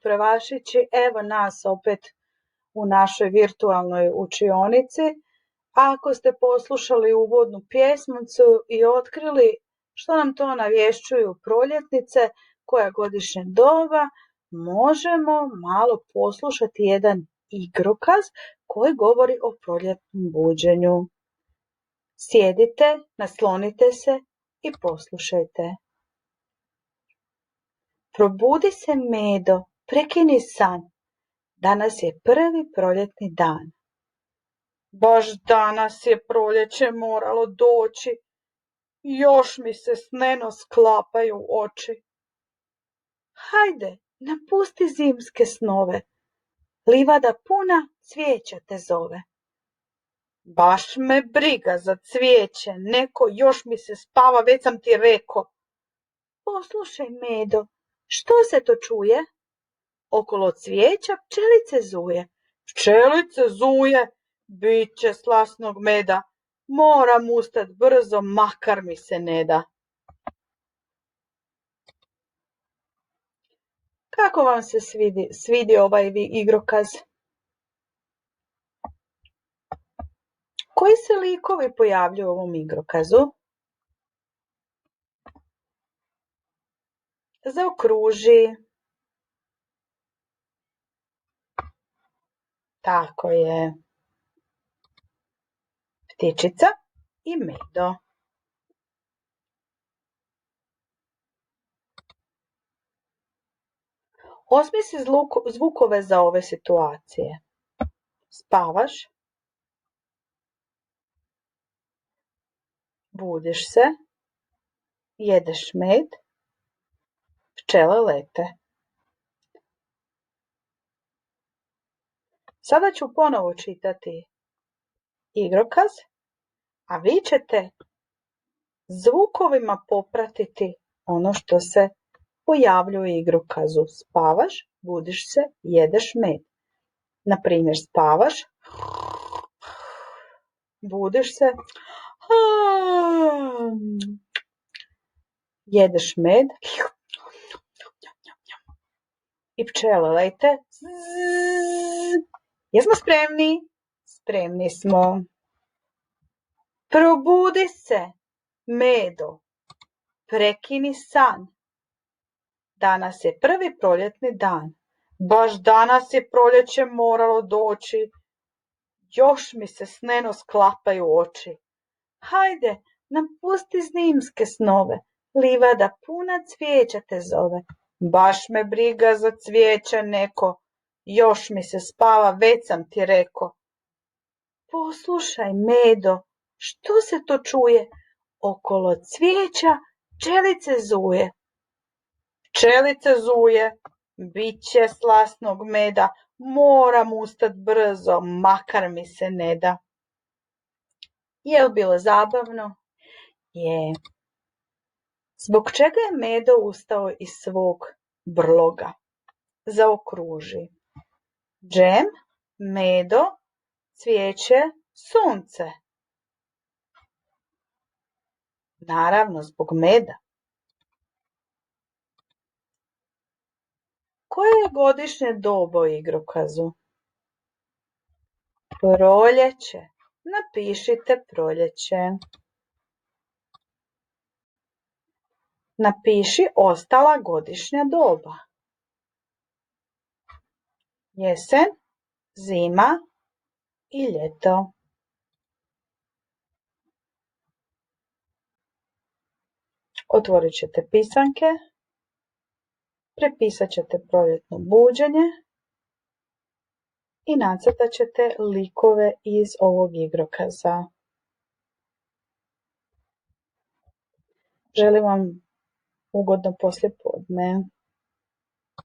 prvašići, evo nas opet u našoj virtualnoj učionici. Ako ste poslušali uvodnu pjesmicu i otkrili što nam to navješćuju proljetnice, koja godišnje doba, možemo malo poslušati jedan igrokaz koji govori o proljetnom buđenju. Sjedite, naslonite se i poslušajte. Probudi se, Medo, prekini san. Danas je prvi proljetni dan. Baš danas je proljeće moralo doći. Još mi se sneno sklapaju oči. Hajde, napusti zimske snove. Livada puna cvijeća te zove. Baš me briga za cvijeće, neko još mi se spava, već sam ti reko. Poslušaj, Medo, što se to čuje? Okolo cvijeća pčelice zuje. Pčelice zuje, bit će slasnog meda. Moram ustat brzo, makar mi se ne da. Kako vam se svidi ovaj igrokaz? Koji se likovi pojavljuju u ovom igrokazu? Zaokruži. Tako je. Ptičica i Medo. Osmisli zvukove za ove situacije. Spavaš. Budiš se. Jedeš med. Pčele lete. Sada ću ponovo čitati igrokaz, a vi ćete zvukovima popratiti ono što se pojavljuje u igrokazu. Spavaš, budiš se, jedeš med. Na primjer, spavaš, budiš se, jedeš med i pčele lete. Jesmo spremni? Spremni smo. Probudi se, Medo, prekini san. Danas je prvi proljetni dan. Baš danas je proljeće moralo doći. Još mi se sneno sklapaju oči. Hajde, napusti zimske snove. Livada puna cvijeća te zove. Baš me briga za cvijeće neko. Još mi se spava, već sam ti reko. Poslušaj, Medo, što se to čuje? Okolo cvijeća pčelice zuje. Pčelice zuje, bit će slasnog meda, moram ustat brzo, makar mi se ne da. Je li bilo zabavno? Je. Zbog čega je Medo ustao iz svog brloga? Zaokruži. Džem, medo, cvijeće, sunce. Naravno, zbog meda. Koje je godišnje doba u igrokazu? Proljeće. Napišite proljeće. Napiši ostala godišnja doba. Jesen, zima i ljeto. Otvorit ćete pisanke. Prepisat ćete proljetno buđenje i nacrtat ćete likove iz ovog igrokaza. Želim vam ugodno poslijepodne.